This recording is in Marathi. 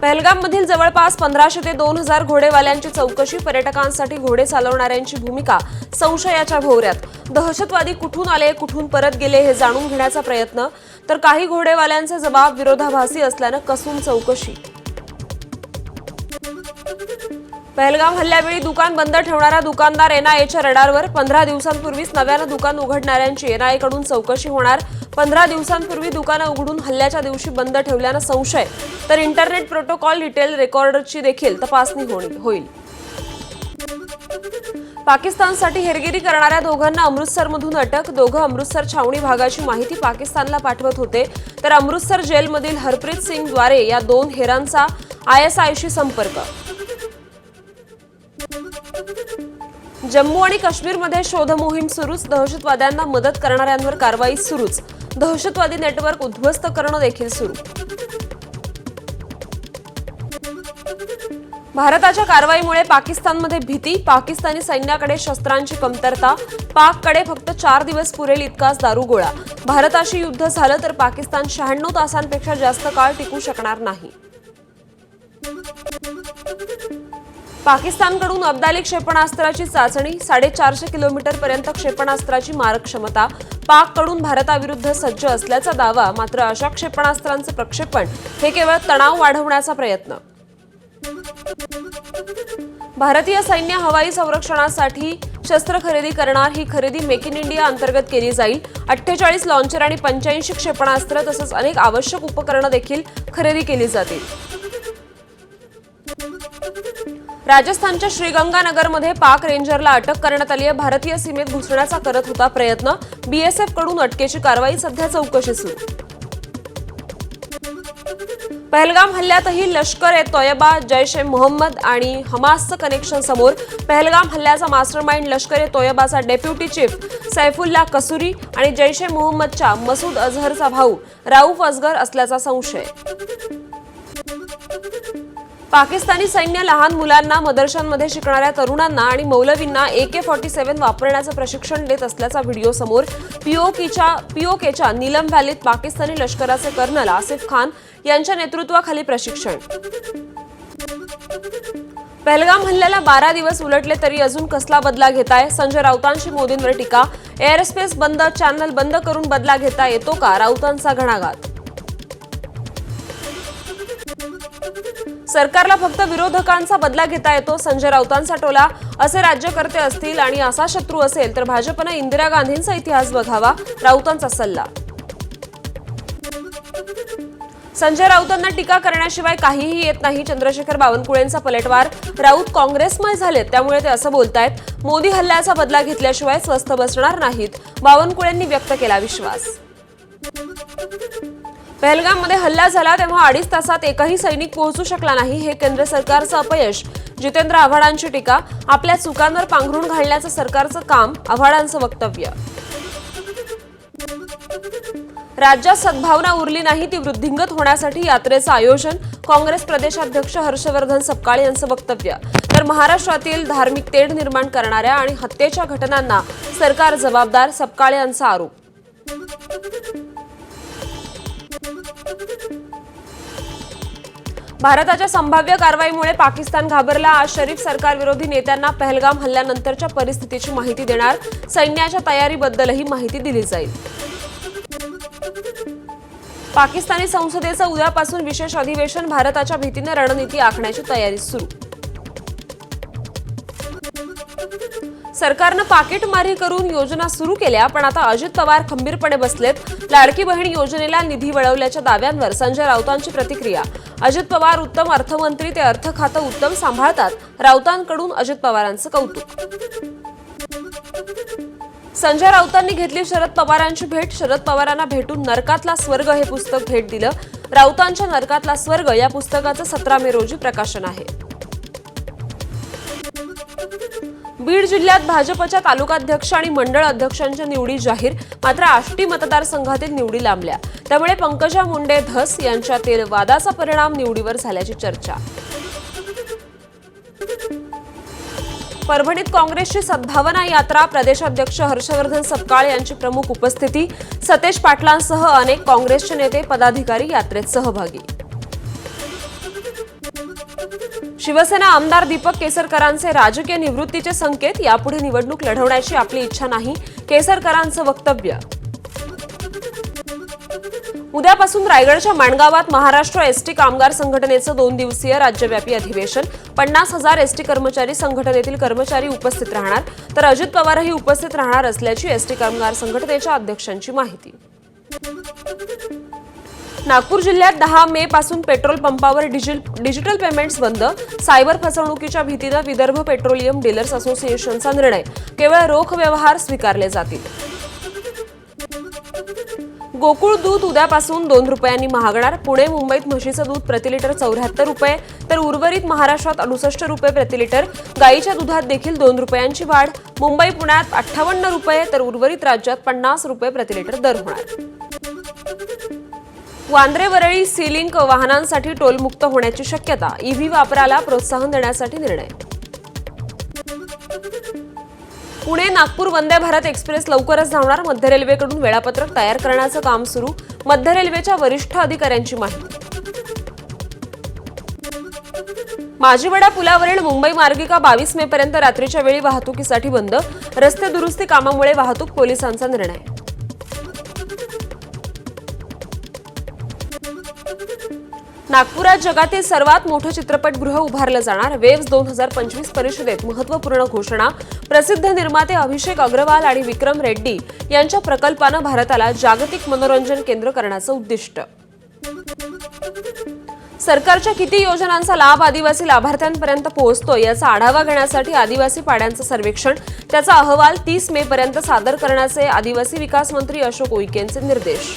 पहलगाममधील जवळपास 1500 ते 2000 घोडेवाल्यांची चौकशी, पर्यटकांसाठी घोडे चालवणाऱ्यांची भूमिका संशयाच्या भोवऱ्यात। दहशतवादी कुठून आले, कुठून परत गेले हे जाणून घेण्याचा प्रयत्न, तर काही घोडेवाल्यांचे जबाब विरोधाभासी असल्याने कसून चौकशी। पहलगाम हल्ल्यावेळी दुकान बंद ठेवणारा दुकानदार एनआयएच्या रडारवर। 15 दिवसांपूर्वीच नव्यानं दुकान उघडणाऱ्यांची एनआयएकडून चौकशी होणार। 15 दिवसांपूर्वी दुकानं उघडून हल्ल्याच्या दिवशी बंद ठेवल्यानं संशय, तर इंटरनेट प्रोटोकॉल डिटेल रेकॉर्डरची देखील तपासणी होईल। पाकिस्तानसाठी हेरगिरी करणाऱ्या दोघांना अमृतसरमधून अटक। दोघं अमृतसर छावणी भागाची माहिती पाकिस्तानला पाठवत होते, तर अमृतसर जेलमधील हरप्रीत सिंगद्वारे या दोन हेरांचा आयएसआयशी संपर्क। जम्मू आणि काश्मीरमध्ये शोध मोहीम सुरूच, दहशतवाद्यांना मदत करणाऱ्यांवर कारवाई सुरूच। दहशतवादी नेटवर्क उद्ध्वस्त करणं देखील सुरू। भारताच्या कारवाईमुळे पाकिस्तानमध्ये भीती, पाकिस्तानी सैन्याकडे शस्त्रांची कमतरता। पाककडे फक्त 4 दिवस पुरेल इतकाच दारुगोळा। भारताशी युद्ध झालं तर पाकिस्तान 96 तासांपेक्षा जास्त काळ टिकू शकणार नाही। पाकिस्तानकडून अब्दाली क्षेपणास्त्राची चाचणी, 450 किलोमीटरपर्यंत क्षेपणास्त्राची मारक क्षमता। पाककडून भारताविरुद्ध सज्ज असल्याचा दावा, मात्र अशा क्षेपणास्त्रांचं प्रक्षेपण हे केवळ तणाव वाढवण्याचा प्रयत्न। भारतीय सैन्य हवाई संरक्षणासाठी शस्त्र खरेदी करणार। ही खरेदी मेक इन इंडिया अंतर्गत केली जाईल। 48 लॉन्चर आणि 85 क्षेपणास्त्र तसंच अनेक आवश्यक उपकरणं देखील खरेदी केली जातील। राजस्थानच्या श्रीगंगानगरमध्ये पाक रेंजरला अटक करण्यात आली आहे। भारतीय सीमेत घुसण्याचा करत होता प्रयत्न। बीएसएफ कडून अटकेची कारवाई, सध्या चौकशी सुरू। पहलगाम हल्ल्यातही लष्कर-ए-तोयबा, जैश-ए-मोहम्मद आणि हमासचं कनेक्शन समोर। पहलगाम हल्ल्याचा मास्टरमाइंड लष्कर-ए-तोयबाचा डेप्युटी चीफ सैफुल्ला कसुरी आणि जैश-ए-मोहम्मदच्या मसूद अझहरचा भाऊ राऊफ असगर असल्याचा संशय। पाकिस्तानी सैन्य लहान मुलांना, मदरशांमध्ये शिकणाऱ्या तरुणांना आणि मौलवींना AK-47 वापरण्याचं प्रशिक्षण देत असल्याचा व्हिडिओ समोर। पीओकेच्या नीलम व्हॅलीत पाकिस्तानी लष्कराचे कर्नल आसिफ खान यांच्या नेतृत्वाखाली प्रशिक्षण। पहलगाम हल्ल्याला 12 दिवस उलटले तरी अजून कसला बदला घेताय? संजय राऊतांची मोदींवर टीका। एअरस्पेस बंद, चॅनल बंद करून बदला घेता येतो का? राऊतांचा घणाघात। सरकारला फक्त विरोधकांचा बदला घेता येतो, संजय राऊतांचा टोला। असे राज्यकर्ते असतील आणि असा शत्रू असेल तर भाजपने इंदिरा गांधींचा इतिहास बघावा, राऊतांचा सल्ला। संजय राऊतांना टीका करण्याशिवाय काहीही येत नाही, चंद्रशेखर बावनकुळेंचा पलटवार। राऊत काँग्रेसमय झालेत त्यामुळे ते असं बोलतायत। मोदी हल्ल्याचा बदला घेतल्याशिवाय स्वस्थ बसणार नाहीत, बावनकुळेंनी व्यक्त केला विश्वास। पहलगाममध्ये हल्ला झाला तेव्हा 2.5 तासात एकही सैनिक पोहोचू शकला नाही, हे केंद्र सरकारचं अपयश। जितेंद्र आव्हाडांची टीका। आपल्या चुकांवर पांघरून घालण्याचं सरकारचं काम, आव्हाडांचं वक्तव्य। राज्यात सद्भावना उरली नाही, ती वृद्धिंगत होण्यासाठी यात्रेचं आयोजन, काँग्रेस प्रदेशाध्यक्ष हर्षवर्धन सपकाळे यांचं वक्तव्य। तर महाराष्ट्रातील धार्मिक तेढ निर्माण करणाऱ्या आणि हत्येच्या घटनांना सरकार जबाबदार, सपकाळे यांचा आरोप। भारताच्या संभाव्य कारवाईमुळे पाकिस्तान घाबरला। आज शरीफ सरकारविरोधी नेत्यांना पहलगाम हल्ल्यानंतरच्या परिस्थितीची माहिती देणार, सैन्याच्या तयारीबद्दलही माहिती दिली जाईल। पाकिस्तानी संसदेचं उद्यापासून विशेष अधिवेशन, भारताच्या भीतीने रणनीती आखण्याची तयारी सुरू। सरकारनं पाकिटमारी करून योजना सुरू केल्या, पण आता अजित पवार खंबीरपणे बसलेत। लाडकी बहीण योजनेला निधी वळवल्याच्या दाव्यांवर संजय राऊतांची प्रतिक्रिया। अजित पवार उत्तम अर्थमंत्री, ते अर्थ खातं उत्तम सांभाळतात, राऊतांकडून अजित पवारांचं कौतुक। संजय राऊतांनी घेतली शरद पवारांची भेट, शरद पवारांना भेटून नरकातला स्वर्ग हे पुस्तक भेट दिलं। राऊतांच्या नरकातला स्वर्ग या पुस्तकाचं 17 मे रोजी प्रकाशन आहे। बीड जिल्ह्यात भाजपच्या तालुकाध्यक्ष आणि मंडळ अध्यक्षांच्या निवडी जाहीर, मात्र आष्टी मतदारसंघातील निवडी लांबल्या, त्यामुळे पंकजा मुंडे धस यांच्यातील वादाचा परिणाम निवडीवर झाल्याची चर्चा। परभणीत काँग्रेसची सद्भावना यात्रा, प्रदेशाध्यक्ष हर्षवर्धन सपकाळे यांची प्रमुख उपस्थिती, सतेज पाटलांसह अनेक काँग्रेसचे नेते पदाधिकारी यात्रेत सहभागी। शिवसेना आमदार दीपक केसरकरांचे राजकीय निवृत्तीचे संकेत, यापुढे निवडणूक लढवण्याची आपली इच्छा नाही, केसरकरांचं वक्तव्य. उद्यापासून रायगडच्या माणगावात महाराष्ट्र एसटी कामगार संघटनेचं 2 दिवसीय राज्यव्यापी अधिवेशन. 50,000 एसटी कर्मचारी संघटनेतील कर्मचारी उपस्थित राहणार, तर अजित पवारही उपस्थित राहणार असल्याची एसटी कामगार संघटनेच्या अध्यक्षांची माहिती. नागपूर जिल्ह्यात 10 मे पासून पेट्रोल पंपावर डिजिटल पेमेंट्स बंद. सायबर फसवणुकीच्या भीतीनं विदर्भ पेट्रोलियम डीलर्स असोसिएशनचा निर्णय. केवळ रोख व्यवहार स्वीकारले जातील. गोकुळ दूध उद्यापासून 2 रुपयांनी महागणार. पुणे मुंबईत म्हशीचं दूध प्रतिलिटर 74 रुपये, तर उर्वरित महाराष्ट्रात 68 रुपये प्रतिलिटर. गाईच्या दुधात देखील 2 रुपयांची वाढ. मुंबई पुण्यात 58 रुपये, तर उर्वरित राज्यात 50 रुपये प्रतिलिटर दर होणार. वांद्रे वरळी सी लिंक वाहनांसाठी टोलमुक्त होण्याची शक्यता. ईव्ही वापराला प्रोत्साहन देण्यासाठी निर्णय. पुणे नागपूर वंदे भारत एक्सप्रेस लवकरच धावणार. मध्य रेल्वेकडून वेळापत्रक तयार करण्याचं काम सुरू. मध्य रेल्वेच्या वरिष्ठ अधिकाऱ्यांची माहिती. माजीवडा पुलावरील मुंबई मार्गिका 22 मे पर्यंत रात्रीच्या वेळी वाहतुकीसाठी बंद. रस्ते दुरुस्ती कामामुळे वाहतूक पोलिसांचा निर्णय. नागपुरात जगातील सर्वात मोठं चित्रपटगृह उभारलं जाणार. वेव्स 2025 परिषदेत महत्त्वपूर्ण घोषणा. प्रसिद्ध निर्माते अभिषेक अग्रवाल आणि विक्रम रेड्डी यांच्या प्रकल्पानं भारताला जागतिक मनोरंजन केंद्र करण्याचं उद्दिष्ट. सरकारच्या किती योजनांचा लाभ आदिवासी लाभार्थ्यांपर्यंत पोहोचतोय याचा आढावा घेण्यासाठी आदिवासी पाड्यांचं सर्वेक्षण. त्याचा अहवाल 30 मे पर्यंत सादर करण्याचे आदिवासी विकास मंत्री अशोक उईकेंचे निर्देश.